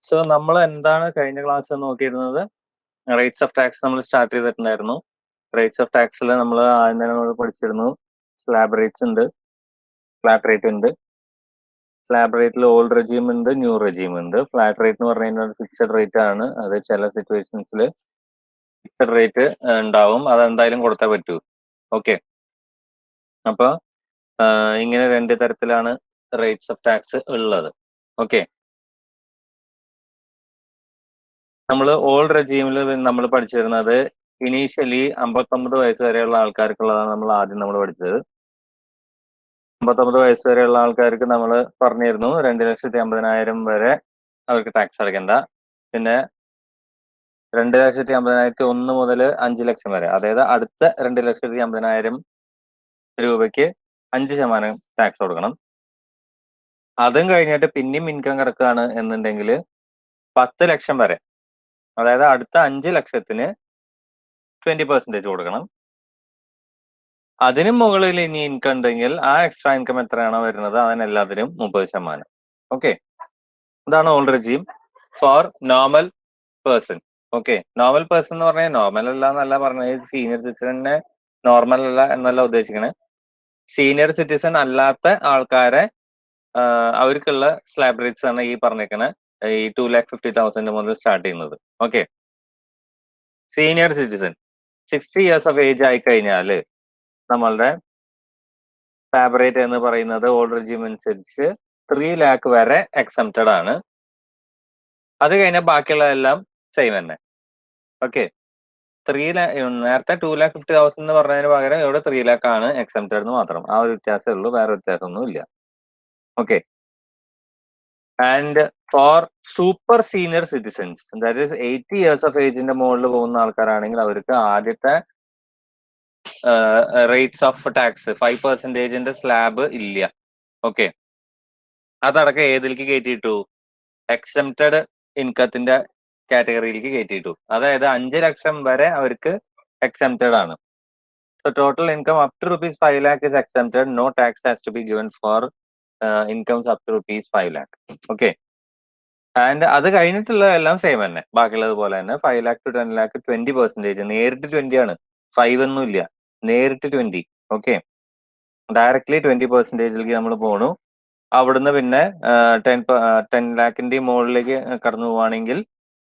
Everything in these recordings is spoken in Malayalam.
സോ നമ്മൾ എന്താണ് കഴിഞ്ഞ ക്ലാസ് നോക്കിയിരുന്നത്? റേറ്റ്സ് ഓഫ് ടാക്സ് നമ്മൾ സ്റ്റാർട്ട് ചെയ്തിട്ടുണ്ടായിരുന്നു. റേറ്റ്സ് ഓഫ് ടാക്സിൽ നമ്മൾ ആദ്യം തന്നെ നമ്മൾ പഠിച്ചിരുന്നു സ്ലാബ് റേറ്റ്സ് ഉണ്ട്, ഫ്ലാറ്റ് റേറ്റ് ഉണ്ട്. സ്ലാബ് റേറ്റിൽ ഓൾഡ് റെജീം ഉണ്ട്, ന്യൂ റെജീം ഉണ്ട്. ഫ്ലാറ്റ് റേറ്റ് എന്ന് പറഞ്ഞു കഴിഞ്ഞാൽ ഫിക്സഡ് റേറ്റ് ആണ്. അത് ചില സിറ്റുവേഷൻസിൽ ഫിക്സഡ് റേറ്റ് ഉണ്ടാവും, അത് എന്തായാലും കൊടുത്തേ പറ്റൂ. ഓക്കെ, അപ്പോൾ ഇങ്ങനെ രണ്ട് തരത്തിലാണ് റേറ്റ്സ് ഓഫ് ടാക്സ് ഉള്ളത്. ഓക്കെ, നമ്മൾ ഓൾഡ് റെജീമിൽ നമ്മൾ പഠിച്ചിരുന്നത് ഇനീഷ്യലി 59 വയസ്സ് വരെയുള്ള ആൾക്കാർക്കുള്ളതാണ് നമ്മൾ ആദ്യം നമ്മൾ പഠിച്ചത്. 59 വയസ്സ് വരെയുള്ള ആൾക്കാർക്ക് നമ്മൾ പറഞ്ഞിരുന്നു 2,50,000 വരെ അവർക്ക് ടാക്സ് അടയ്ക്കണ്ട. പിന്നെ 2,50,001 മുതൽ 5 ലക്ഷം വരെ, അതായത് അടുത്ത 2,50,000 രൂപയ്ക്ക് 5% ടാക്സ് കൊടുക്കണം. അതും കഴിഞ്ഞിട്ട് പിന്നെയും ഇൻകം കിടക്കുകയാണ് എന്നുണ്ടെങ്കിൽ 10 ലക്ഷം വരെ, അതായത് അടുത്ത 5 ലക്ഷത്തിന് 20% കൊടുക്കണം. അതിനും മുകളിൽ ഇനി ഇൻകം ഉണ്ടെങ്കിൽ ആ എക്സ്ട്രാ ഇൻകം എത്രയാണോ വരുന്നത് അതിനെല്ലാത്തിനും 30%. ഓക്കെ, ഇതാണ് old regime for normal person. Okay, normal person എന്ന് പറഞ്ഞാൽ നോർമൽ അല്ല എന്നല്ല പറഞ്ഞത്, സീനിയർ സിറ്റിസനെ നോർമൽ അല്ല എന്നല്ല ഉദ്ദേശിക്കണേ. സീനിയർ സിറ്റിസൺ അല്ലാത്ത ആൾക്കാരെ അവർക്കുള്ള സ്ലാബ് റേറ്റ്സ് ആണ് ഈ പറഞ്ഞേക്കണേ, ഈ 2,50,000 മുതൽ സ്റ്റാർട്ട് ചെയ്യുന്നത്. Okay, senior citizen 60 years of age ആയി കഴിഞ്ഞാൽ നമ്മളുടെ സ്ലാബ് റേറ്റ് എന്ന് പറയുന്നത് ഓൾഡ് റെജീം അനുസരിച്ച് 3 ലാക്ക് വരെ എക്സംപ്റ്റഡ് ആണ്. അത് കഴിഞ്ഞാൽ ബാക്കിയുള്ളതെല്ലാം സെയിം തന്നെ. ഓക്കെ, നേരത്തെ 2,50,000 എന്ന് പറഞ്ഞതിന് പകരം ഇവിടെ 3 ലാക്ക് ആണ് എക്സംപ്റ്റഡ് എന്ന് മാത്രം. ആ ഒരു വ്യത്യാസമേ ഉള്ളൂ, വേറെ വ്യത്യാസമൊന്നും ഇല്ല. Okay, and for super senior citizens, that is 80 years of ഏജിന്റെ മുകളിൽ പോകുന്ന ആൾക്കാരാണെങ്കിൽ അവർക്ക് ആദ്യത്തെ റേറ്റ്സ് ഓഫ് ടാക്സ് 5% സ്ലാബ് ഇല്ല. ഓക്കെ, അതടക്കം ഏതിലേക്ക് കയറ്റിയിട്ടു? എക്സംപ്റ്റഡ് ഇൻകത്തിന്റെ കാറ്റഗറിയിലേക്ക് കയറ്റിയിട്ടു. അതായത് 5 ലക്ഷം വരെ അവർക്ക് എക്സംപ്റ്റഡ് ആണ്. So total income up to ₹5 lakh is exempted. No tax has to be given for incomes up to ₹5 lakh. Okay, and അത് കഴിഞ്ഞിട്ടുള്ളതെല്ലാം സെയിം തന്നെ, ബാക്കിയുള്ളത് പോലെ തന്നെ. 5 lakh to 10 lakh 20%, നേരിട്ട് 20 ആണ്, 5 ഒന്നും ഇല്ല, നേരിട്ട് 20. ഓക്കെ, ഡയറക്ട്ലി 20%ലേക്ക് നമ്മൾ പോണു. അവിടുന്ന് പിന്നെ 10 ലാഖിന്റെ മുകളിലേക്ക് കടന്നു പോവുകയാണെങ്കിൽ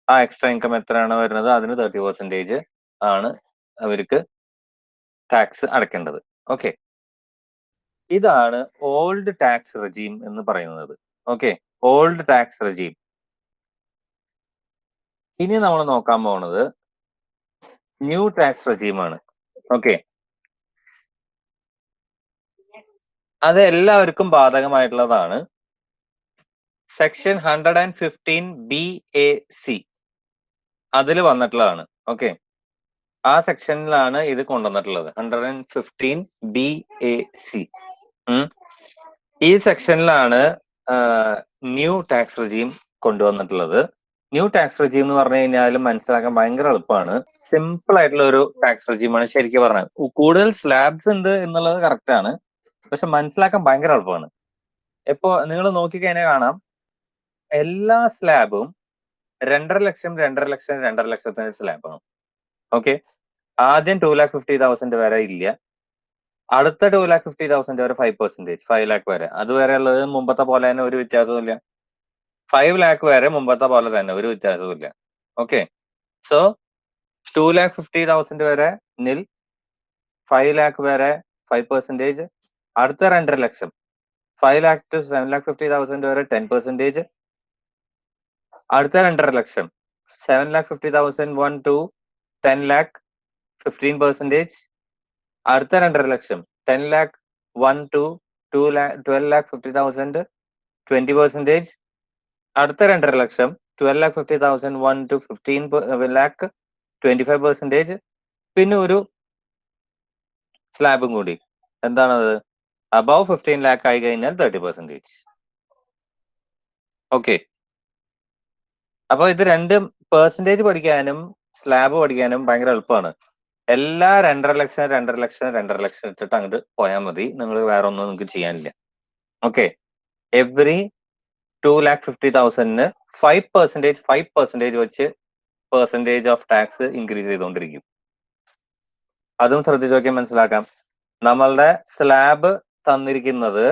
ആ എക്സ്ട്രാ ഇൻകം എത്രയാണോ വരുന്നത് അതിന് 30% ആണ് അവർക്ക് ടാക്സ് അടയ്ക്കേണ്ടത്. ഓക്കെ, ഇതാണ് ഓൾഡ് ടാക്സ് റെജീം എന്ന് പറയുന്നത്. Okay, old tax regime. ഇനി നമ്മൾ നോക്കാൻ പോകുന്നത് ന്യൂ ടാക്സ് റെജീമാണ്. ഓക്കെ, അത് എല്ലാവർക്കും ബാധകമായിട്ടുള്ളതാണ്. സെക്ഷൻ 115BAC അതിൽ വന്നിട്ടുള്ളതാണ്. ഓക്കെ, ആ സെക്ഷനിലാണ് ഇത് കൊണ്ടുവന്നിട്ടുള്ളത്, 115BAC. ഈ സെക്ഷനിലാണ് ന്യൂ ടാക്സ് റെജീം കൊണ്ടുവന്നിട്ടുള്ളത്. ന്യൂ ടാക്സ് റെജീം എന്ന് പറഞ്ഞു കഴിഞ്ഞാൽ മനസ്സിലാക്കാൻ ഭയങ്കര എളുപ്പമാണ്. സിമ്പിൾ ആയിട്ടുള്ള ഒരു ടാക്സ് റെജീമാണ് ശരിക്കും പറഞ്ഞാൽ. കൂടുതൽ സ്ലാബ്സ് ഉണ്ട് എന്നുള്ളത് കറക്റ്റ് ആണ്, പക്ഷെ മനസ്സിലാക്കാൻ ഭയങ്കര എളുപ്പമാണ്. ഇപ്പോ നിങ്ങൾ നോക്കിക്കഴിഞ്ഞാൽ കാണാം, എല്ലാ സ്ലാബും 2.5 ലക്ഷം 2.5 ലക്ഷം 2.5 ലക്ഷത്തിന് സ്ലാബാണ്. ഓക്കെ, ആദ്യം 2,50,000 വരെ ഇല്ല, അടുത്ത 2,50,000 വരെ 5%, 5 ലാക്ക് വരെ. അതുവരെ ഉള്ളത് മുമ്പത്തെ പോലെ തന്നെ, ഒരു വ്യത്യാസവും ഇല്ല. 5 ലാക്ക് വരെ മുമ്പത്തെ പോലെ തന്നെ, ഒരു വ്യത്യാസവും ഇല്ല. ഓക്കെ, സോ 2,50,000 വരെ നിൽ, 5 ലാക്ക് വരെ 5%, അടുത്ത 2.5 ലക്ഷം 5 ലാക്ക് ടു 7,50,000 വരെ 10%, അടുത്ത 2.5 ലക്ഷം 7,50,000 ടു 10 ലാക്ക് 15%, അടുത്ത 2.5 ലക്ഷം 10 ലാക്ക് 1 ടു 12,50,000 20%, അടുത്ത 2.5 ലക്ഷം 12,50,000 1 ടു 15 ലാക്ക് 25%, പിന്നെ ഒരു സ്ലാബും കൂടി. എന്താണത്? അബവ് 15 ലാക്ക് ആയി കഴിഞ്ഞാൽ 30%. ഓക്കെ, അപ്പൊ ഇത് രണ്ടും പെർസെന്റേജ് പഠിക്കാനും സ്ലാബ് പഠിക്കാനും ഭയങ്കര എളുപ്പമാണ്. എല്ലാ 2.5 ലക്ഷം 2.5 ലക്ഷം 2.5 ലക്ഷം ഇട്ടിട്ട് അങ്ങോട്ട് പോയാൽ മതി, നിങ്ങൾ വേറെ ഒന്നും നിങ്ങൾക്ക് ചെയ്യാനില്ല. ഓക്കെ, എവറി 2,50,000 5% വെച്ച് പെർസെൻറ്റേജ് ഓഫ് ടാക്സ് ഇൻക്രീസ് ചെയ്തുകൊണ്ടിരിക്കും. അതും ശ്രദ്ധിച്ചു നോക്കിയാൽ മനസ്സിലാക്കാം. നമ്മളുടെ സ്ലാബ് തന്നിരിക്കുന്നത്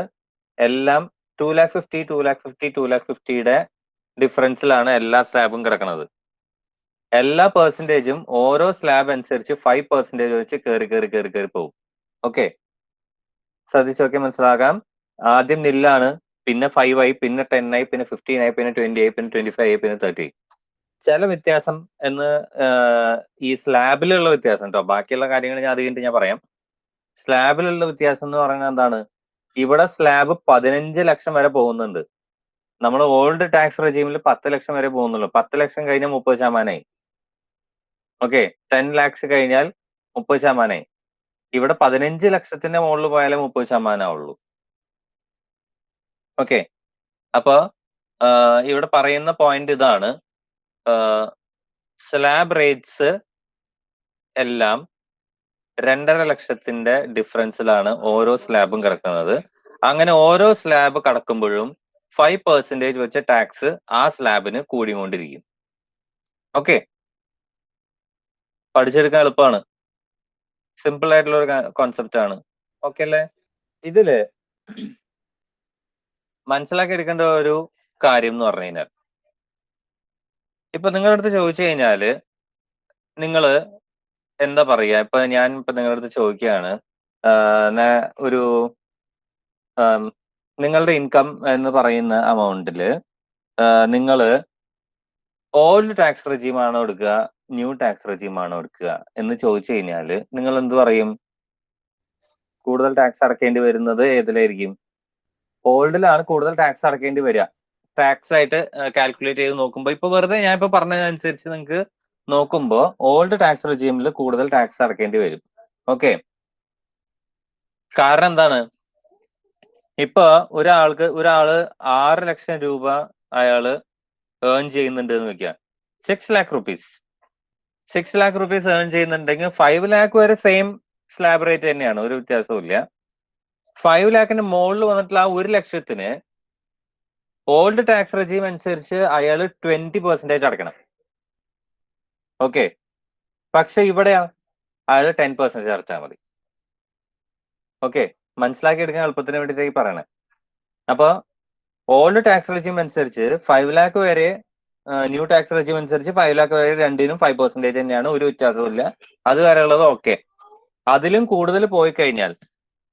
എല്ലാം 2,50,2,50,2,50യുടെ ഡിഫറൻസിലാണ് എല്ലാ സ്ലാബും കിടക്കുന്നത്. എല്ലാ പെർസെൻറ്റേജും ഓരോ സ്ലാബ് അനുസരിച്ച് 5% വെച്ച് കയറി പോകും. ഓക്കെ, ശ്രദ്ധിച്ചു നോക്കിയാൽ മനസ്സിലാക്കാം. ആദ്യം നില്ലാണ്, പിന്നെ 5 ആയി, പിന്നെ 10 ആയി, പിന്നെ 15 ആയി, പിന്നെ 20 ആയി, പിന്നെ 25 ആയി, പിന്നെ 30 ആയി. ചില വ്യത്യാസം എന്ന് ഈ സ്ലാബിലുള്ള വ്യത്യാസം കേട്ടോ. ബാക്കിയുള്ള കാര്യങ്ങൾ അത് കഴിഞ്ഞിട്ട് ഞാൻ പറയാം. സ്ലാബിലുള്ള വ്യത്യാസം എന്ന് പറയുന്നത് എന്താണ്? ഇവിടെ സ്ലാബ് 15 ലക്ഷം വരെ പോകുന്നുണ്ട്. നമ്മൾ ഓൾഡ് ടാക്സ് റെജീമിൽ 10 ലക്ഷം വരെ പോകുന്നുള്ളൂ. 10 ലക്ഷം കഴിഞ്ഞാൽ 30%. ഓക്കെ, 10 ലാക്സ് കഴിഞ്ഞാൽ 30%. ഇവിടെ 15 ലക്ഷത്തിന്റെ മുകളിൽ പോയാലേ 30% ആവുള്ളൂ. ഓക്കെ, അപ്പൊ ഇവിടെ പറയുന്ന പോയിന്റ് ഇതാണ്. സ്ലാബ് റേറ്റ്സ് എല്ലാം 2.5 ലക്ഷത്തിന്റെ ഡിഫറൻസിലാണ് ഓരോ സ്ലാബും കിടക്കുന്നത്. അങ്ങനെ ഓരോ സ്ലാബ് കടക്കുമ്പോഴും 5% വെച്ച ടാക്സ് ആ സ്ലാബിന് കൂടിക്കൊണ്ടിരിക്കും. ഓക്കെ, പഠിച്ചെടുക്കാൻ എളുപ്പമാണ്. സിമ്പിൾ ആയിട്ടുള്ള ഒരു കോൺസെപ്റ്റ് ആണ്. ഓക്കെ അല്ലേ? ഇതില് മനസ്സിലാക്കി എടുക്കേണ്ട ഒരു കാര്യം എന്ന് പറഞ്ഞു കഴിഞ്ഞാൽ, ഇപ്പൊ നിങ്ങളുടെ അടുത്ത് ചോദിച്ചു കഴിഞ്ഞാല് നിങ്ങള് എന്താ പറയാ? ഇപ്പൊ ഞാൻ നിങ്ങളുടെ അടുത്ത് ചോദിക്കുകയാണ്, ഒരു നിങ്ങളുടെ ഇൻകം എന്ന് പറയുന്ന അമൗണ്ടില് നിങ്ങള് ഓൾഡ് ടാക്സ് റെജീം ആണോ എടുക്കുക, ന്യൂ ടാക്സ് റെജീം ആണോ എടുക്കുക എന്ന് ചോദിച്ചു കഴിഞ്ഞാല് നിങ്ങൾ എന്ത് പറയും? കൂടുതൽ ടാക്സ് അടക്കേണ്ടി വരുന്നത് ഏതിലായിരിക്കും? ഓൾഡിലാണ് കൂടുതൽ ടാക്സ് അടക്കേണ്ടി വരിക. ടാക്സ് ആയിട്ട് കാൽക്കുലേറ്റ് ചെയ്ത് നോക്കുമ്പോൾ ഇപ്പൊ വെറുതെ ഞാൻ ഇപ്പൊ പറഞ്ഞതനുസരിച്ച് നിങ്ങൾക്ക് നോക്കുമ്പോൾ ഓൾഡ് ടാക്സ് റെജീമിൽ കൂടുതൽ ടാക്സ് അടക്കേണ്ടി വരും. ഓക്കെ, കാരണം എന്താണ്? ഇപ്പൊ ഒരാള് 6 ലക്ഷം രൂപ അയാള് ഏൺ ചെയ്യുന്നുണ്ട് എന്ന് വെക്കുക. 6 lakh rupees 6 lakh rupees earn ചെയ്യുന്നുണ്ടെങ്കിൽ 5 lakh വരെ സെയിം സ്ലാബ് റേറ്റ് തന്നെയാണ്, ഒരു വ്യത്യാസവും ഇല്ല. 5 lakhന് മുകളിൽ വന്നിട്ടുള്ള ആ 1 ലക്ഷത്തിന് ഓൾഡ് ടാക്സ് റെജീം അനുസരിച്ച് അയാൾ 20% അടക്കണം. ഓക്കെ, പക്ഷെ ഇവിടെ അയാൾ 10% അടച്ചാൽ മതി. ഓക്കെ, മനസ്സിലാക്കി എടുക്കാൻ എളുപ്പത്തിന് വേണ്ടിയിട്ടാണ് പറയണേ. അപ്പൊ ഓൾഡ് ടാക്സ് റെജീം അനുസരിച്ച് 5 lakh വരെ, ന്യൂ ടാക്സ് റെജീം അനുസരിച്ച് 5 lakh വരെ രണ്ടിനും 5% തന്നെയാണ്, ഒരു വ്യത്യാസവും ഇല്ല. അത് വരെ ഉള്ളത് ഓക്കെ. അതിലും കൂടുതൽ പോയി കഴിഞ്ഞാൽ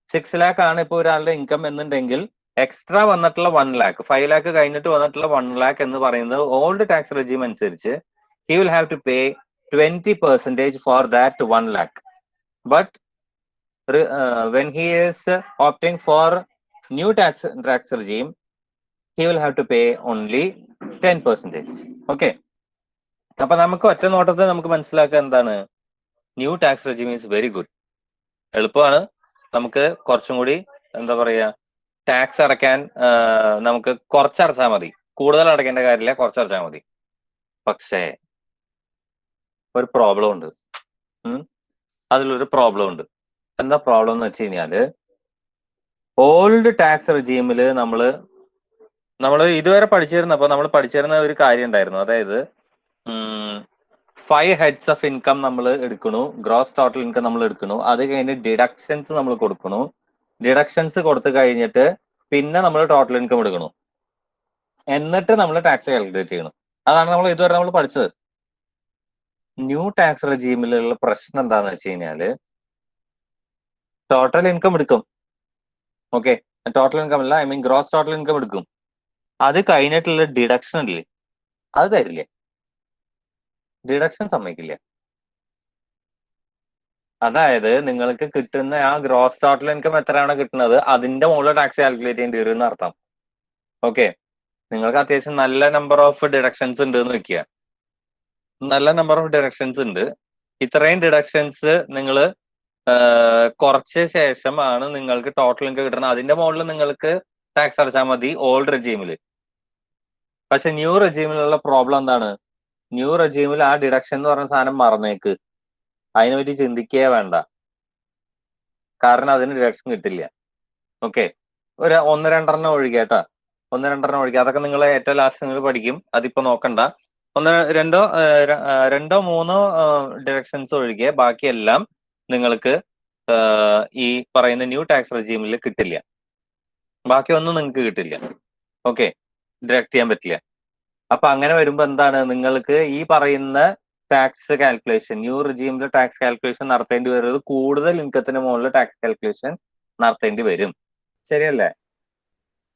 6 lakh ആണ് ഇപ്പൊ ഒരാളുടെ ഇൻകം എന്നുണ്ടെങ്കിൽ എക്സ്ട്രാ വന്നിട്ടുള്ള 1 lakh, 5 lakh കഴിഞ്ഞിട്ട് വന്നിട്ടുള്ള 1 lakh എന്ന് പറയുന്നത് ഓൾഡ് ടാക്സ് റെജീം അനുസരിച്ച് he will have to pay 20% for that 1 lakh. But when he is opting for new tax regime, he will have to pay only 10%. Okay, അപ്പൊ നമുക്ക് ഒറ്റ നോട്ടത്തിൽ നമുക്ക് മനസ്സിലാക്കുക എന്താണ്? New tax regime is very good. എളുപ്പമാണ്. നമുക്ക് കുറച്ചും കൂടി എന്താ പറയാ, ടാക്സ് അടയ്ക്കാൻ നമുക്ക് കുറച്ചടച്ചാൽ മതി. കൂടുതൽ അടയ്ക്കേണ്ട കാര്യമില്ല, കുറച്ചടച്ചാൽ മതി. പക്ഷേ ഒരു പ്രോബ്ലം ഉണ്ട്. അതിലൊരു പ്രോബ്ലം ഉണ്ട്. എന്താ പ്രോബ്ലം എന്ന് വെച്ച് കഴിഞ്ഞാല്, ഓൾഡ് ടാക്സ് റെജീമില് നമ്മള് ഇതുവരെ പഠിച്ചിരുന്നപ്പോ നമ്മൾ പഠിച്ചിരുന്ന ഒരു കാര്യം ഉണ്ടായിരുന്നു. അതായത് 5 heads ഓഫ് ഇൻകം നമ്മൾ എടുക്കണു, ഗ്രോസ് ടോട്ടൽ ഇൻകം നമ്മൾ എടുക്കണു, അത് കഴിഞ്ഞ് ഡിഡക്ഷൻസ് നമ്മൾ കൊടുക്കണു. ഡിഡക്ഷൻസ് കൊടുത്തു കഴിഞ്ഞിട്ട് പിന്നെ നമ്മൾ ടോട്ടൽ ഇൻകം എടുക്കണു, എന്നിട്ട് നമ്മൾ ടാക്സ് കാൽക്കുലേറ്റ് ചെയ്യണം. അതാണ് നമ്മൾ ഇതുവരെ നമ്മൾ പഠിച്ചത്. ന്യൂ ടാക്സ് റെജീമിലുള്ള പ്രശ്നം എന്താന്ന് വെച്ച് കഴിഞ്ഞാല്, ടോട്ടൽ ഇൻകം എടുക്കും. ഓക്കെ, ടോട്ടൽ ഇൻകം അല്ല, I mean gross total income എടുക്കും. അത് കഴിഞ്ഞിട്ടുള്ള ഡിഡക്ഷൻ ഇല്ലേ, അത് തരില്ല. ഡിഡക്ഷൻ സമ്മതിക്കില്ല. അതായത് നിങ്ങൾക്ക് കിട്ടുന്ന ആ ഗ്രോസ് ടോട്ടൽ ഇൻകം എത്രയാണോ കിട്ടുന്നത് അതിന്റെ മുകളിൽ ടാക്സ് കാൽക്കുലേറ്റ് ചെയ്യേണ്ടി വരും എന്ന് അർത്ഥം. ഓക്കെ, നിങ്ങൾക്ക് അത്യാവശ്യം നല്ല നമ്പർ ഓഫ് ഡിഡക്ഷൻസ് ഉണ്ട് എന്ന് വെക്കുക. നല്ല നമ്പർ ഓഫ് ഡിഡക്ഷൻസ് ഉണ്ട്. ഇത്രയും ഡിഡക്ഷൻസ് നിങ്ങൾ കുറച്ച ശേഷമാണ് നിങ്ങൾക്ക് ടോട്ടൽ ഇൻകം കിട്ടണം. അതിന്റെ മുകളിൽ നിങ്ങൾക്ക് ടാക്സ് അടച്ചാൽ മതി ഓൾഡ് റെജീമില്. പക്ഷെ ന്യൂ റെജീമിലുള്ള പ്രോബ്ലം എന്താണ്? ന്യൂ റെജീമിൽ ആ ഡിഡക്ഷൻ എന്ന് പറഞ്ഞ സാധനം മറന്നേക്ക്, അതിനെപ്പറ്റി ചിന്തിക്കേ വേണ്ട. കാരണം അതിന് ഡിഡക്ഷൻ കിട്ടില്ല. ഓക്കെ, ഒരു 1-2 ഒഴികേട്ടാ. ഒന്ന് രണ്ടെണ്ണം ഒഴിക്കുക. അതൊക്കെ നിങ്ങൾ ഏറ്റവും ലാസ്റ്റ് നിങ്ങൾ പഠിക്കും, അതിപ്പോ നോക്കണ്ട. രണ്ടോ മൂന്നോ ഡിറക്ഷൻസ് ഒഴികെ ബാക്കിയെല്ലാം നിങ്ങൾക്ക് ഈ പറയുന്ന ന്യൂ ടാക്സ് റെജീമിൽ കിട്ടില്ല. ബാക്കിയൊന്നും നിങ്ങൾക്ക് കിട്ടില്ല. ഓക്കെ, ഡിറക്ട് ചെയ്യാൻ പറ്റില്ല. അപ്പൊ അങ്ങനെ വരുമ്പോ എന്താണ്, നിങ്ങൾക്ക് ഈ പറയുന്ന ടാക്സ് കാൽക്കുലേഷൻ, ന്യൂ റെജീമിൽ ടാക്സ് കാൽക്കുലേഷൻ നടത്തേണ്ടി വരുന്നത് കൂടുതൽ ഇൻകത്തിന് മുകളിൽ ടാക്സ് കാൽക്കുലേഷൻ നടത്തേണ്ടി വരും. ശരിയല്ലേ?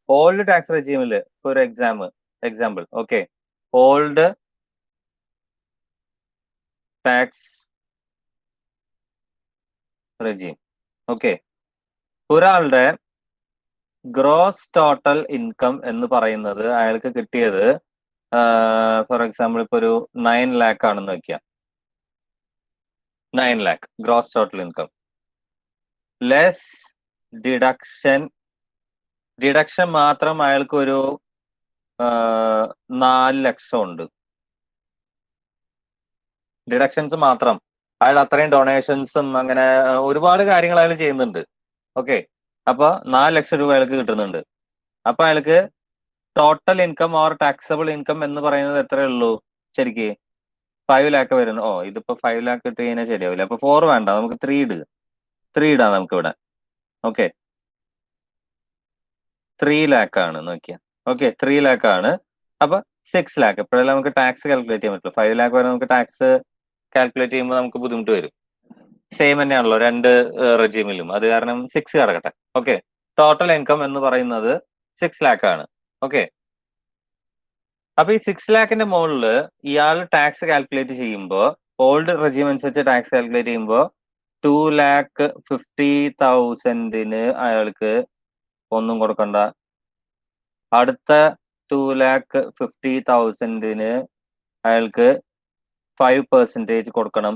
ഓൾഡ് ടാക്സ് റെജീമിൽ ഒരു example okay, old tax regime. Okay, ഒരാളുടെ ഗ്രോസ് ടോട്ടൽ ഇൻകം എന്ന് പറയുന്നത് അയാൾക്ക് കിട്ടിയത് ഫോർ എക്സാമ്പിൾ ഇപ്പൊ ഒരു 9 lakh ആണെന്ന് വെക്കാം. 9 lakh gross total income less deduction മാത്രം അയാൾക്ക് ഒരു 4 ലക്ഷം ഉണ്ട്. ഡിഡക്ഷൻസ് മാത്രം, അയാൾ അത്രയും ഡൊണേഷൻസും അങ്ങനെ ഒരുപാട് കാര്യങ്ങൾ അയാൾ ചെയ്യുന്നുണ്ട്. ഓക്കെ, അപ്പൊ 4 ലക്ഷം രൂപ അയാൾക്ക് കിട്ടുന്നുണ്ട്. അപ്പൊ അയാൾക്ക് total income or taxable income എന്ന് പറയുന്നത് എത്രയേ ഉള്ളൂ ശരിക്ക്? 5 lakh വരുന്നു. ഇതിപ്പോ 5 lakh ഇട്ട് കഴിഞ്ഞാൽ ശരിയാവില്ല. അപ്പൊ 4 വേണ്ട, നമുക്ക് 3 ഇടാം നമുക്ക് ഇവിടെ. ഓക്കെ, 3 lakh ആണ് നോക്കിയാ. ഓക്കെ, 3 lakh ആണ്. അപ്പൊ 6 lakh ഇപ്പോഴെല്ലാം നമുക്ക് ടാക്സ് കാൽക്കുലേറ്റ് ചെയ്യാൻ പറ്റുള്ളൂ. 5 lakh വരെ നമുക്ക് ടാക്സ് കാൽക്കുലേറ്റ് ചെയ്യുമ്പോൾ നമുക്ക് ബുദ്ധിമുട്ട് വരും. സെയിം തന്നെയാണല്ലോ രണ്ട് റെജീമിലും, അത് കാരണം 6 കിടക്കട്ടെ. ഓക്കെ, ടോട്ടൽ ഇൻകം എന്ന് പറയുന്നത് 6 lakh ആണ്. ഓക്കെ, അപ്പൊ ഈ 6 lakhന്റെ മുകളിൽ ഇയാൾ ടാക്സ് കാൽക്കുലേറ്റ് ചെയ്യുമ്പോൾ, ഓൾഡ് റെജീം അനുസരിച്ച് ടാക്സ് കാൽക്കുലേറ്റ് ചെയ്യുമ്പോൾ 2,50,000 അയാൾക്ക് ഒന്നും കൊടുക്കണ്ട. അടുത്ത 2,50,000 അയാൾക്ക് 5% കൊടുക്കണം.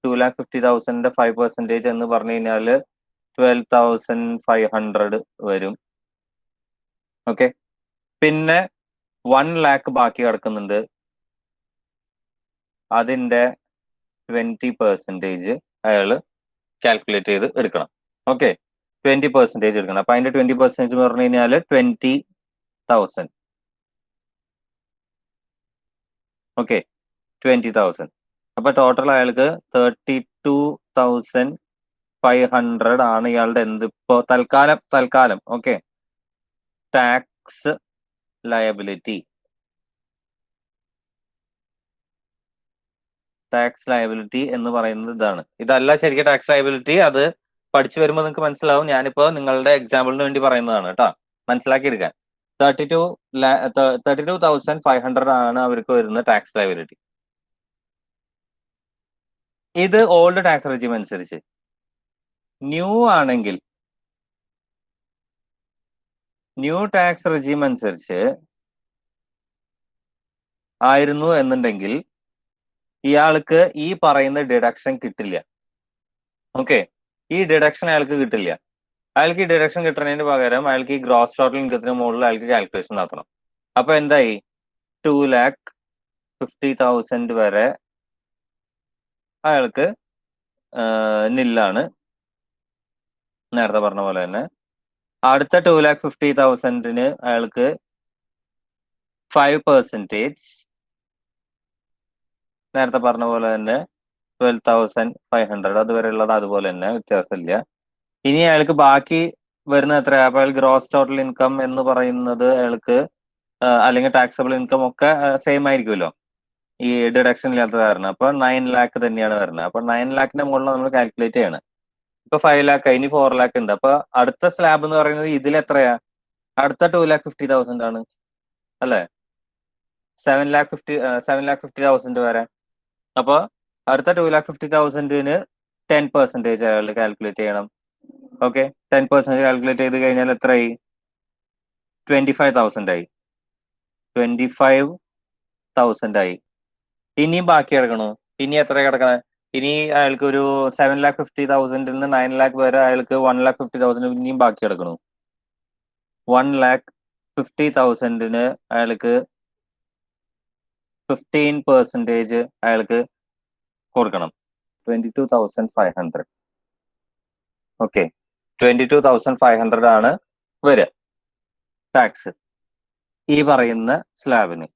2,50,000 5% എന്ന് പറഞ്ഞു കഴിഞ്ഞാല് 12,500 വരും. ഓക്കെ, പിന്നെ 1 lakh ബാക്കി കിടക്കുന്നുണ്ട്, അതിന്റെ 20% അയാള് കാൽക്കുലേറ്റ് ചെയ്ത് എടുക്കണം. ഓക്കെ, 20% എടുക്കണം. അപ്പൊ അതിന്റെ 20% എന്ന് പറഞ്ഞു കഴിഞ്ഞാല് 20,000. ഓക്കെ, 20,000. അപ്പൊ ടോട്ടൽ അയാൾക്ക് 32,500 ആണ് ഇയാളുടെ ഇപ്പോ തൽക്കാലം okay tax liability. Tax liability എന്ന് പറയുന്നത് ഇതാണ്. ഇതല്ല ശരിക്കും ടാക്സ് ലയബിലിറ്റി, അത് പഠിച്ചു വരുമ്പോൾ നിങ്ങൾക്ക് മനസ്സിലാവും. ഞാനിപ്പോ നിങ്ങളുടെ എക്സാമ്പിളിന് വേണ്ടി പറയുന്നതാണ് കേട്ടോ, മനസ്സിലാക്കി എടുക്കാൻ. 32,500 ആണ് അവർക്ക് വരുന്ന ടാക്സ് ലയബിലിറ്റി. ഇത് ഓൾഡ് ടാക്സ് റെജീം അനുസരിച്ച്. ന്യൂ ആണെങ്കിൽ, ന്യൂ ടാക്സ് റെജീം അനുസരിച്ച് ആയിരുന്നു എന്നുണ്ടെങ്കിൽ ഇയാൾക്ക് ഈ പറയുന്ന ഡിഡക്ഷൻ കിട്ടില്ല. ഓക്കെ, ഈ ഡിഡക്ഷൻ അയാൾക്ക് കിട്ടില്ല. അയാൾക്ക് ഈ ഡിഡക്ഷൻ കിട്ടുന്നതിന് പകരം അയാൾക്ക് ഈ ഗ്രോസ് ടോട്ടൽ ഇൻകത്തിന് മുകളിൽ അയാൾക്ക് കാൽക്കുലേഷൻ നടത്തണം. അപ്പൊ എന്തായി, 2,50,000 വരെ അയാൾക്ക് നില്ലാണ്, നേരത്തെ പറഞ്ഞ പോലെ തന്നെ. അടുത്ത 2,50,000 അയാൾക്ക് 5%, നേരത്തെ പറഞ്ഞ പോലെ തന്നെ 12,500. അതുവരെ ഉള്ളത് അതുപോലെ തന്നെ, വ്യത്യാസമില്ല. ഇനി അയാൾക്ക് ബാക്കി വരുന്നത് എത്രയാ? അപ്പൊ അയാൾ ഗ്രോസ് ടോട്ടൽ ഇൻകം എന്ന് പറയുന്നത് അയാൾക്ക് അല്ലെങ്കിൽ ടാക്സബിൾ ഇൻകം ഒക്കെ സെയിം ആയിരിക്കുമല്ലോ ഈ ഡിഡക്ഷൻ ഇല്ലാത്ത കാരണം. അപ്പൊ 9 lakh തന്നെയാണ് വരുന്നത്. അപ്പൊ 9 lakhന്റെ മുകളിൽ നമ്മൾ കാൽക്കുലേറ്റ് ചെയ്യണം. ഇപ്പൊ 5 lakh, ഇനി 4 lakh ഉണ്ട്. അപ്പൊ അടുത്ത സ്ലാബ് എന്ന് പറയുന്നത് ഇതിൽ എത്രയാ? അടുത്ത 2,50,000 ആണ് അല്ലെ? 7,50,000 വരെ. അപ്പൊ അടുത്ത 2,50,000 10% അയാൾ കാൽക്കുലേറ്റ് ചെയ്യണം. ഓക്കെ, 10% കാൽക്കുലേറ്റ് ചെയ്ത് കഴിഞ്ഞാൽ എത്രയായി? 25,000 ആയി. 25,000 ആയി. ഇനിയും ബാക്കി കിടക്കണോ? ഇനി എത്ര കിടക്കണേ? ഇനി അയാൾക്ക് ഒരു 7,50,000 9 lakh വരെ അയാൾക്ക് 1,50,000 ഇനിയും ബാക്കി കിടക്കണു. 1,50,000 അയാൾക്ക് 15% അയാൾക്ക് കൊടുക്കണം. 22,500. ഓക്കെ, 22,500 ആണ് വരിക ടാക്സ്. ഈ പറയുന്ന സ്ലാബിന്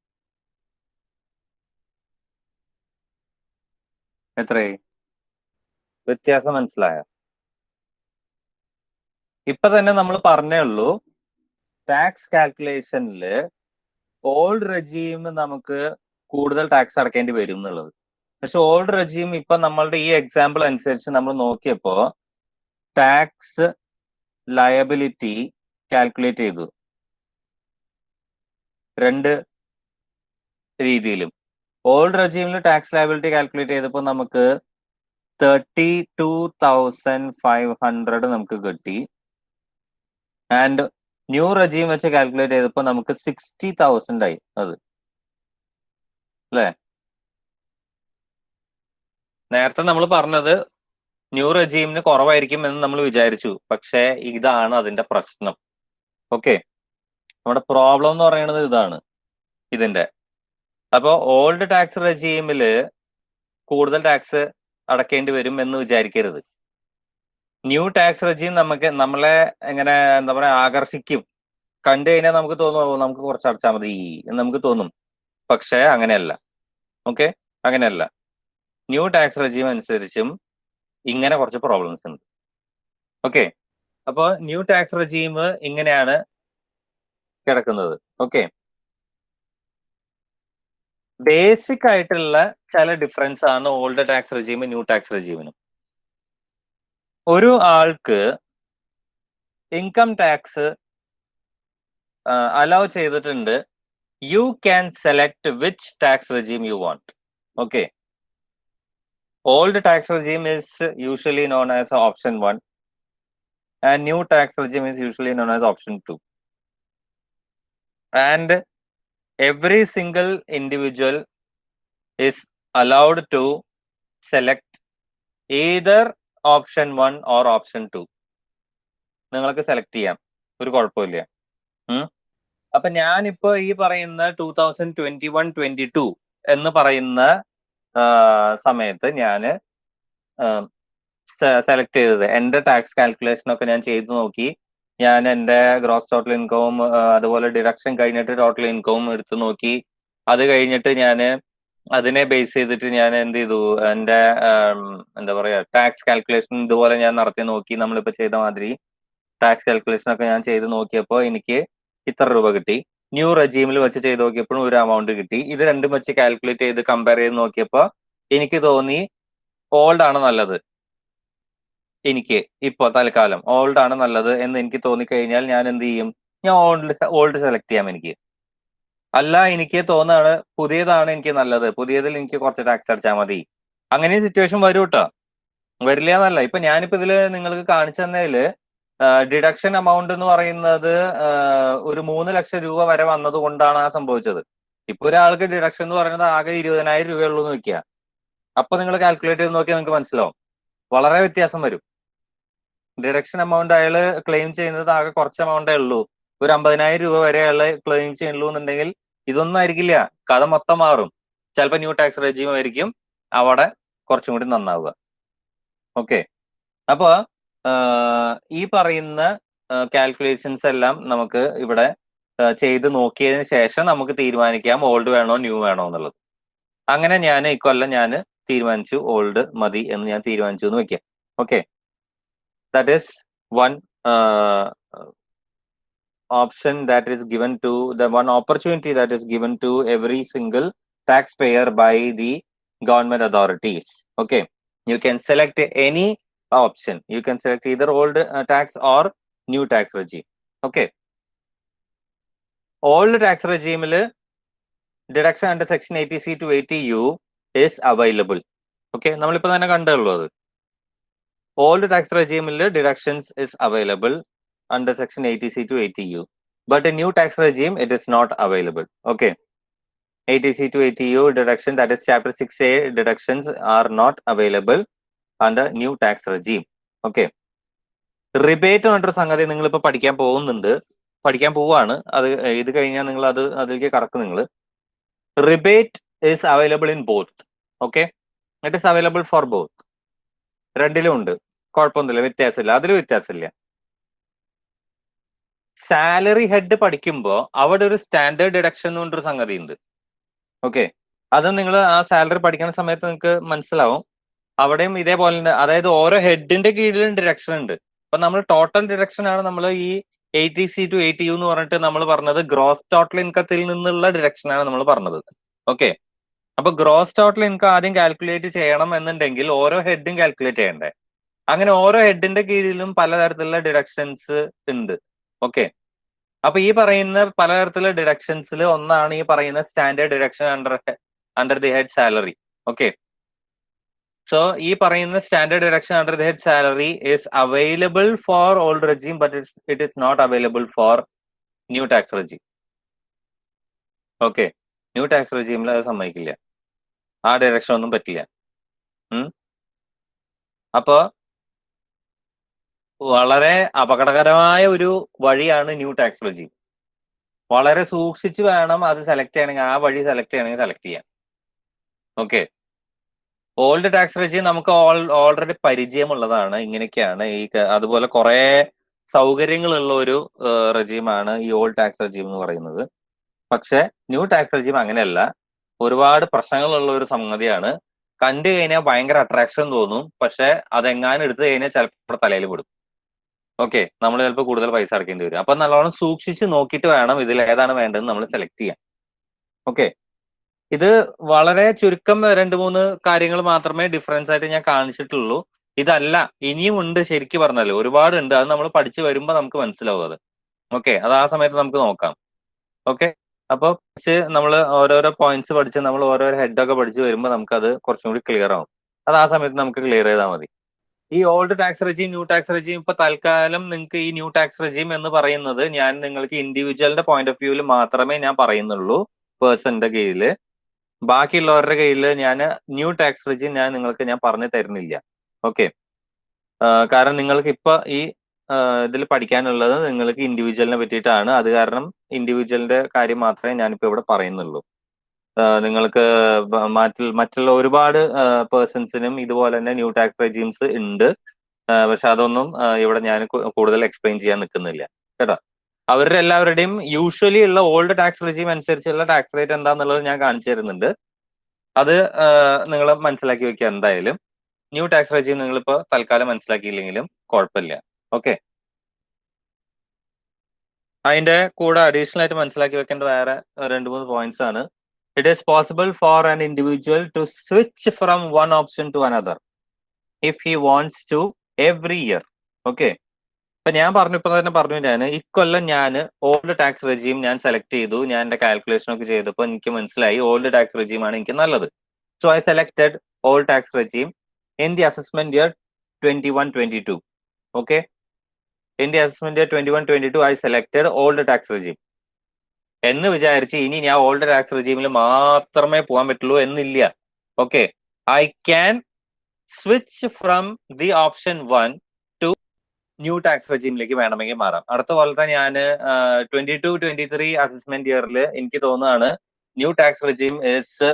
എത്രയായി? വ്യത്യാസം മനസ്സിലായ? ഇപ്പൊ തന്നെ നമ്മൾ പറഞ്ഞേ ഉള്ളൂ ടാക്സ് കാൽക്കുലേഷനിൽ ഓൾഡ് റെജീം നമുക്ക് കൂടുതൽ ടാക്സ് അടക്കേണ്ടി വരും എന്നുള്ളത്. പക്ഷെ ഓൾഡ് റെജീം ഇപ്പൊ നമ്മളുടെ ഈ എക്സാമ്പിൾ അനുസരിച്ച് നമ്മൾ നോക്കിയപ്പോ ടാക്സ് ലയബിലിറ്റി കാൽക്കുലേറ്റ് ചെയ്തു രണ്ട് രീതിയിലും. ഓൾഡ് റെജീമിൽ ടാക്സ് ലയബിലിറ്റി കാൽക്കുലേറ്റ് ചെയ്തപ്പോൾ നമുക്ക് 32,500 നമുക്ക് കിട്ടി. ആൻഡ് ന്യൂ റെജീം വെച്ച് കാൽക്കുലേറ്റ് ചെയ്തപ്പോൾ നമുക്ക് 60,000 ആയി. അത് അല്ലേ? നേരത്തെ നമ്മൾ പറഞ്ഞത് ന്യൂ റെജീമിന് കുറവായിരിക്കും എന്ന് നമ്മൾ വിചാരിച്ചു. പക്ഷേ ഇതാണ് അതിന്റെ പ്രശ്നം. ഓക്കെ, നമ്മുടെ പ്രോബ്ലം എന്ന് പറയുന്നത് ഇതാണ് ഇതിന്റെ. അപ്പോ ഓൾഡ് ടാക്സ് റെജീമില് കൂടുതൽ ടാക്സ് അടക്കേണ്ടി വരും എന്ന് വിചാരിക്കരുത്. ന്യൂ ടാക്സ് റെജീം നമ്മളെ എങ്ങനെ എന്താ പറയാ ആകർഷിക്കും. കണ്ടു കഴിഞ്ഞാൽ നമുക്ക് തോന്നും നമുക്ക് കുറച്ച് അടച്ചാൽ മതി എന്ന് നമുക്ക് തോന്നും. പക്ഷേ അങ്ങനെയല്ല. ഓക്കെ, അങ്ങനെയല്ല. ന്യൂ ടാക്സ് റെജീം അനുസരിച്ചും ഇങ്ങനെ കുറച്ച് പ്രോബ്ലംസ് ഉണ്ട്. ഓക്കെ, അപ്പോൾ ന്യൂ ടാക്സ് റെജീം ഇങ്ങനെയാണ് കിടക്കുന്നത്. ഓക്കെ, ബേസിക് ആയിട്ടുള്ള ചില ഡിഫറൻസ് ആണ് ഓൾഡ് ടാക്സ് റെജീമും ന്യൂ ടാക്സ് റെജീമിനും. ഒരു ആൾക്ക് ഇൻകം ടാക്സ് അലൗ ചെയ്തിട്ടുണ്ട്. You can select which tax regime you want. Okay, old tax regime is usually known as option 1 and new tax regime is usually known as option 2. And every single individual is allowed to select either option 1 or option 2. നിങ്ങൾക്ക് സെലക്ട് ചെയ്യാം, ഒരു കുഴപ്പമില്ല. അപ്പൊ ഞാനിപ്പോ ഈ പറയുന്ന 2021-22 എന്ന് പറയുന്ന സമയത്ത് ഞാന് സെലക്ട് ചെയ്തത് എന്റെ ടാക്സ് കാൽക്കുലേഷൻ ഒക്കെ ഞാൻ ചെയ്തു നോക്കി. ഞാൻ എന്റെ ഗ്രോസ് ടോട്ടൽ ഇൻകവും അതുപോലെ ഡിഡക്ഷൻ കഴിഞ്ഞിട്ട് ടോട്ടൽ ഇൻകവും എടുത്തു നോക്കി. അത് കഴിഞ്ഞിട്ട് ഞാൻ അതിനെ ബേസ് ചെയ്തിട്ട് ഞാൻ എന്ത് ചെയ്തു, എന്റെ എന്താ പറയാ ടാക്സ് കാൽക്കുലേഷൻ ഇതുപോലെ ഞാൻ നടത്തി നോക്കി. നമ്മളിപ്പോ ചെയ്ത മാതിരി ടാക്സ് കാൽക്കുലേഷൻ ഒക്കെ ഞാൻ ചെയ്ത് നോക്കിയപ്പോൾ എനിക്ക് ഇത്ര രൂപ കിട്ടി. ന്യൂ റെജീമിൽ വെച്ച് ചെയ്ത് നോക്കിയപ്പോഴും ഒരു എമൗണ്ട് കിട്ടി. ഇത് രണ്ടും വെച്ച് കാൽക്കുലേറ്റ് ചെയ്ത് കമ്പയർ ചെയ്ത് നോക്കിയപ്പോൾ എനിക്ക് തോന്നി ഓൾഡ് ആണ് നല്ലത്. എനിക്ക് ഇപ്പൊ തൽക്കാലം ഓൾഡ് ആണ് നല്ലത് എന്ന് എനിക്ക് തോന്നിക്കഴിഞ്ഞാൽ ഞാൻ എന്ത് ചെയ്യും, ഞാൻ ഓൾഡ് സെലക്ട് ചെയ്യാം. എനിക്ക് അല്ല, എനിക്ക് തോന്നുകയാണ് പുതിയതാണ് എനിക്ക് നല്ലത്, പുതിയതിൽ എനിക്ക് കുറച്ച് ടാക്സ് അടച്ചാൽ മതി, അങ്ങനെ സിറ്റുവേഷൻ വരും കേട്ടോ. വരില്ല എന്നല്ല. ഇപ്പൊ ഞാനിപ്പോ ഇതില് നിങ്ങൾക്ക് കാണിച്ചു തന്നതില് ഡിഡക്ഷൻ എമൗണ്ട് എന്ന് പറയുന്നത് ഒരു 3 ലക്ഷം രൂപ വരെ വന്നത് കൊണ്ടാണ് ആ സംഭവിച്ചത്. ഇപ്പൊ ഒരാൾക്ക് ഡിഡക്ഷൻ എന്ന് പറയുന്നത് ആകെ 20,000 രൂപയുള്ളൂ എന്ന് വെക്കുക. അപ്പൊ നിങ്ങൾ കാൽക്കുലേറ്റ് ചെയ്ത് നോക്കിയാൽ നിങ്ങൾക്ക് മനസ്സിലാവും, വളരെ വ്യത്യാസം വരും. ഡിഡക്ഷൻ എമൗണ്ട് അയാൾ ക്ലെയിം ചെയ്യുന്നത് ആകെ കുറച്ച് എമൗണ്ടേ ഉള്ളൂ. ഒരു 50,000 രൂപ വരെ അയാൾ ക്ലെയിം ചെയ്യുള്ളൂ എന്നുണ്ടെങ്കിൽ ഇതൊന്നും ആയിരിക്കില്ല, കഥ മൊത്തം മാറും. ചിലപ്പോൾ ന്യൂ ടാക്സ് റെജീം ആയിരിക്കും അവിടെ കുറച്ചും കൂടി നന്നാവുക. ഓക്കെ, അപ്പൊ ഈ പറയുന്ന കാൽക്കുലേഷൻസ് എല്ലാം നമുക്ക് ഇവിടെ ചെയ്ത് നോക്കിയതിന് ശേഷം നമുക്ക് തീരുമാനിക്കാം ഓൾഡ് വേണോ ന്യൂ വേണോ എന്നുള്ളത്. അങ്ങനെ ഞാൻ ഇക്കൊല്ലം ഞാൻ തീരുമാനിച്ചു ഓൾഡ് മതി എന്ന് ഞാൻ തീരുമാനിച്ചു എന്ന് വെക്കാം. Okay, that is one option that is given to the one opportunity that is given to every single taxpayer by the government authorities. Okay, you can select any option. You can select either old tax or new tax regime. Okay, old tax regime deduction under section 80C to 80U is available. Okay, നമ്മളിപ്പോ തന്നെ കണ്ടുള്ളൂ അത്. Old tax regime deductions is available under section 80C to 80U, but a new tax regime it is not available. Okay, 80C to 80U deduction, that is chapter 6A deductions are not available under new tax regime. Okay, rebate എന്നൊരു സംഗതി നിങ്ങൾ ഇപ്പൊ പഠിക്കാൻ പോവാണ്. അത് ഇത് കഴിഞ്ഞാൽ നിങ്ങൾ അതിലേക്ക് കറക്കും. നിങ്ങൾ rebate is available in both. Okay, it is available for both. രണ്ടിലും ഉണ്ട്, കുഴപ്പമൊന്നുമില്ല, വ്യത്യാസമില്ല, അതിൽ വ്യത്യാസമില്ല. സാലറി ഹെഡ് പഠിക്കുമ്പോൾ അവിടെ ഒരു സ്റ്റാൻഡേർഡ് ഡിഡക്ഷൻ എന്ന് പറഞ്ഞൊരു സംഗതി ഉണ്ട്. ഓക്കെ, അത് നിങ്ങൾ ആ സാലറി പഠിക്കുന്ന സമയത്ത് നിങ്ങൾക്ക് മനസ്സിലാവും. അവിടെയും ഇതേപോലെ തന്നെ, അതായത് ഓരോ ഹെഡിന്റെ കീഴിലും ഡിഡക്ഷൻ ഉണ്ട്. അപ്പൊ നമ്മൾ ടോട്ടൽ ഡിഡക്ഷൻ ആണ് നമ്മൾ ഈ 80C to 80U എന്ന് പറഞ്ഞിട്ട് നമ്മൾ പറഞ്ഞത് ഗ്രോസ് ടോട്ടൽ ഇൻകത്തിൽ നിന്നുള്ള ഡിഡക്ഷൻ ആണ് നമ്മൾ പറഞ്ഞത്. ഓക്കെ, അപ്പൊ ഗ്രോസ് ടോട്ടൽ ഇൻകം ആദ്യം കാൽക്കുലേറ്റ് ചെയ്യണം എന്നുണ്ടെങ്കിൽ ഓരോ ഹെഡും കാൽക്കുലേറ്റ് ചെയ്യണ്ടേ. അങ്ങനെ ഓരോ ഹെഡിന്റെ കീഴിലും പലതരത്തിലുള്ള ഡിഡക്ഷൻസ് ഉണ്ട്. ഓക്കെ, അപ്പൊ ഈ പറയുന്ന പലതരത്തിലുള്ള ഡിഡക്ഷൻസിൽ ഒന്നാണ് ഈ പറയുന്ന standard deduction under the head salary. Okay, so ഈ പറയുന്ന standard deduction under the head salary is available for old regime, but it is not available for new tax regime. Okay, new tax റെജീമിൽ അത് സമ്മതിക്കില്ല, ആ ഡിഡക്ഷൻ ഒന്നും പറ്റില്ല. അപ്പോ വളരെ അപകടകരമായ ഒരു വഴിയാണ് ന്യൂ ടാക്സ് റെജീം. വളരെ സൂക്ഷിച്ച് വേണം അത് സെലക്ട് ചെയ്യണമെങ്കിൽ, ആ വഴി സെലക്ട് ചെയ്യണമെങ്കിൽ സെലക്ട് ചെയ്യാം. ഓക്കെ, ഓൾഡ് ടാക്സ് റെജീം നമുക്ക് ഓൾറെഡി പരിചയമുള്ളതാണ്. ഇങ്ങനെയൊക്കെയാണ് അതുപോലെ കുറെ സൗകര്യങ്ങളുള്ള ഒരു റെജീമാണ് ഈ ഓൾഡ് ടാക്സ് റെജീം എന്ന് പറയുന്നത്. പക്ഷെ ന്യൂ ടാക്സ് റെജീം അങ്ങനെയല്ല, ഒരുപാട് പ്രശ്നങ്ങളുള്ള ഒരു സംഗതിയാണ്. കണ്ടു കഴിഞ്ഞാൽ ഭയങ്കര അട്രാക്ഷൻ തോന്നും, പക്ഷെ അതെങ്ങാനും എടുത്തു കഴിഞ്ഞാൽ ചിലപ്പോൾ തലയിൽ പെടും. ഓക്കെ, നമ്മൾ ചിലപ്പോൾ കൂടുതൽ പൈസ അടക്കേണ്ടി വരും. അപ്പൊ നല്ലോണം സൂക്ഷിച്ച് നോക്കിയിട്ട് വേണം ഇതിൽ ഏതാണ് വേണ്ടതെന്ന് നമ്മൾ സെലക്ട് ചെയ്യാൻ. ഓക്കെ, ഇത് വളരെ ചുരുക്കം 2-3 കാര്യങ്ങൾ മാത്രമേ ഡിഫറൻസ് ആയിട്ട് ഞാൻ കാണിച്ചിട്ടുള്ളൂ. ഇതല്ല, ഇനിയും ഉണ്ട്. ശരിക്കും പറഞ്ഞാൽ ഒരുപാടുണ്ട്. അത് നമ്മൾ പഠിച്ചു വരുമ്പോൾ നമുക്ക് മനസ്സിലാവും അത്. ഓക്കെ, അത് ആ സമയത്ത് നമുക്ക് നോക്കാം. ഓക്കെ, അപ്പോൾ നമ്മൾ ഓരോരോ പോയിന്റ്സ് പഠിച്ച് നമ്മൾ ഓരോരോ ഹെഡൊക്കെ പഠിച്ച് വരുമ്പോൾ നമുക്കത് കുറച്ചും കൂടി ക്ലിയർ ആവും. അത് ആ സമയത്ത് നമുക്ക് ക്ലിയർ ചെയ്താൽ മതി. ഈ old tax regime, new tax regime, ഇപ്പൊ തൽക്കാലം നിങ്ങൾക്ക് ഈ ന്യൂ ടാക്സ് റെജീം എന്ന് പറയുന്നത് ഞാൻ നിങ്ങൾക്ക് ഇൻഡിവിജ്വലിന്റെ പോയിന്റ് ഓഫ് വ്യൂവിൽ മാത്രമേ ഞാൻ പറയുന്നുള്ളൂ, പേഴ്സന്റെ കീഴിൽ. ബാക്കിയുള്ളവരുടെ കയ്യിൽ ഞാൻ ന്യൂ ടാക്സ് റെജീം ഞാൻ പറഞ്ഞു തരുന്നില്ല. ഓക്കെ, കാരണം നിങ്ങൾക്ക് ഇപ്പൊ ഈ ഇതിൽ പഠിക്കാനുള്ളത് നിങ്ങൾക്ക് ഇൻഡിവിജ്വലിനെ പറ്റിയിട്ടാണ്. അത് കാരണം ഇൻഡിവിജ്വലിന്റെ കാര്യം മാത്രമേ ഞാനിപ്പോ ഇവിടെ പറയുന്നുള്ളൂ. നിങ്ങൾക്ക് മറ്റുള്ള ഒരുപാട് പേഴ്സൺസിനും ഇതുപോലെ തന്നെ ന്യൂ ടാക്സ് റെജീംസ് ഉണ്ട്. പക്ഷെ അതൊന്നും ഇവിടെ ഞാൻ കൂടുതൽ എക്സ്പ്ലെയിൻ ചെയ്യാൻ നിൽക്കുന്നില്ല കേട്ടോ. അവരുടെ എല്ലാവരുടെയും യൂഷ്വലി ഉള്ള ഓൾഡ് ടാക്സ് റെജീം അനുസരിച്ചുള്ള ടാക്സ് റേറ്റ് എന്താന്നുള്ളത് ഞാൻ കാണിച്ചു തരുന്നുണ്ട്. അത് നിങ്ങൾ മനസ്സിലാക്കി വെക്കുക എന്തായാലും. ന്യൂ ടാക്സ് റെജീം നിങ്ങളിപ്പോ തൽക്കാലം മനസ്സിലാക്കിയില്ലെങ്കിലും കുഴപ്പമില്ല. ഓക്കെ, അതിന്റെ കൂടെ അഡീഷണൽ ആയിട്ട് മനസ്സിലാക്കി വെക്കേണ്ട വേറെ 2-3 പോയിന്റ്സ് ആണ്. It is possible for an individual to switch from one option to another if he wants to every year. Okay, ഇപ്പൊ ഞാൻ ഇപ്പൊ തന്നെ പറഞ്ഞു, ഞാൻ ഇക്കൊല്ലം ഞാൻ ഓൾഡ് ടാക്സ് റെജീം ഞാൻ സെലക്ട് ചെയ്തു. ഞാൻ എന്റെ കാൽക്കുലേഷൻ ഒക്കെ ചെയ്തപ്പോൾ എനിക്ക് മനസ്സിലായി ഓൾഡ് ടാക്സ് റെജീം ആണ് എനിക്ക് നല്ലത്. So I selected old tax regime in the assessment year 21-22. Okay, in the assessment year 21-22 I selected old tax regime എന്ന് വിചാരിച്ച് ഇനി ഞാൻ ഓൾഡ് ടാക്സ് റെജീമിൽ മാത്രമേ പോകാൻ പറ്റുള്ളൂ എന്നില്ല. Okay, I can switch from the option 1 to new tax റെജീമിലേക്ക് വേണമെങ്കിൽ മാറാം. അടുത്ത പോലത്തെ ഞാൻ 22-23 അസസ്മെന്റ് ഇയറിൽ എനിക്ക് തോന്നുകയാണ് new tax regime is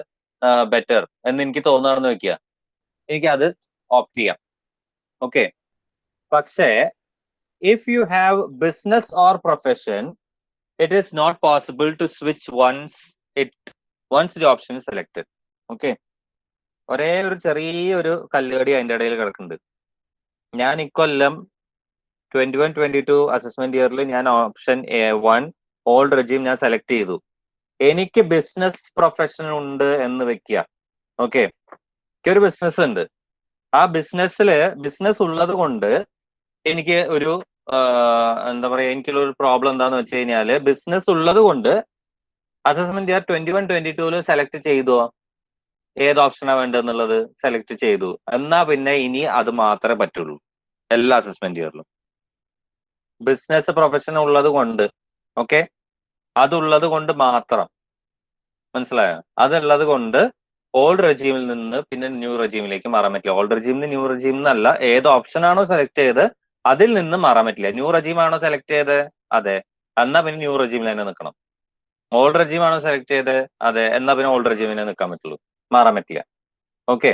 better എന്ന് എനിക്ക് തോന്നുകയാണെന്ന് വെക്കുക, എനിക്ക് അത് ഓപ്റ്റ് ചെയ്യാം. ഓക്കെ, പക്ഷേ if you have business or profession, it is not possible to switch once the option is selected. Okay, ഒരേ ഒരു ചെറിയൊരു കല്ലുകടി അതിന്റെ ഇടയിൽ കിടക്കുന്നുണ്ട്. ഞാൻ ഇക്കൊല്ലം 21-22 അസസ്മെന്റ് ഇയറിൽ ഞാൻ ഓപ്ഷൻ 1 ഓൾഡ് റെജീം ഞാൻ സെലക്ട് ചെയ്തു. എനിക്ക് ബിസിനസ് പ്രൊഫഷൻ ഉണ്ട് എന്ന് വെക്കുക. ഓക്കെ, എനിക്കൊരു ബിസിനസ് ഉണ്ട്. ആ ബിസിനസ് ഉള്ളത് കൊണ്ട് എനിക്ക് ഒരു എന്താ പറയാ, എനിക്കുള്ള ഒരു പ്രോബ്ലം എന്താന്ന് വെച്ച് കഴിഞ്ഞാല്, ബിസിനസ് ഉള്ളത് കൊണ്ട് അസസ്മെന്റ് ഇയർ 21-22 സെലക്ട് ചെയ്തോ, ഏത് ഓപ്ഷനാണ് വേണ്ടതെന്നുള്ളത് സെലക്ട് ചെയ്തു. എന്നാ പിന്നെ ഇനി അത് മാത്രമേ പറ്റുള്ളൂ എല്ലാ അസസ്മെന്റ് ഇയറിലും. ബിസിനസ് പ്രൊഫഷൻ ഉള്ളത് കൊണ്ട്, ഓക്കെ, അതുള്ളത് കൊണ്ട് മാത്രം, മനസ്സിലായോ? അതുള്ളത് കൊണ്ട് ഓൾഡ് റെജീമിൽ നിന്ന് പിന്നെ ന്യൂ റെജീമിലേക്ക് മാറാൻ പറ്റില്ല. ഓൾഡ് റെജീമിന് ന്യൂ റെജീം എന്നല്ല, ഏത് ഓപ്ഷൻ ആണോ സെലക്ട് ചെയ്ത് അതിൽ നിന്ന് മാറാൻ പറ്റില്ല. ന്യൂ റെജീം ആണോ സെലക്ട് ചെയ്ത്, അതെ, എന്നാ പിന്നെ ന്യൂ റെജീമിൽ തന്നെ നിൽക്കണം. ഓൾഡ് റെജീം ആണോ സെലക്ട് ചെയ്ത്, അതെ, എന്നാ പിന്നെ ഓൾഡ് റെജീമിനെ നിൽക്കാൻ പറ്റുള്ളൂ, മാറാൻ പറ്റില്ല. Okay,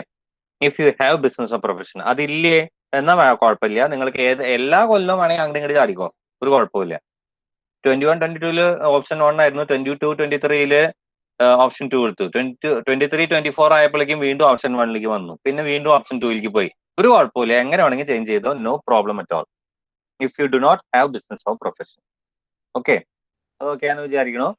if you have business of profession, അതില്ലേ എന്നാ കുഴപ്പമില്ല. നിങ്ങൾക്ക് എല്ലാ കൊല്ലവും വേണമെങ്കിൽ അങ്ങോട്ട് ഇങ്ങോട്ട് ചാടിക്കോ, ഒരു കുഴപ്പമില്ല. 21-22 ഓപ്ഷൻ 1 ആയിരുന്നു. 22-23 ഓപ്ഷൻ 2 എടുത്തു. 23-24 ആയപ്പോഴേക്കും വീണ്ടും ഓപ്ഷൻ 1ലേക്ക് വന്നു. പിന്നെ വീണ്ടും ഓപ്ഷൻ 2ലേക്ക് പോയി. ഒരു കുഴപ്പമില്ല, എങ്ങനെ വേണമെങ്കിൽ ചേഞ്ച് ചെയ്തോ, no problem at all if you do not have business or profession. Okay, അതൊക്കെയാണെന്ന് വിചാരിക്കണോ?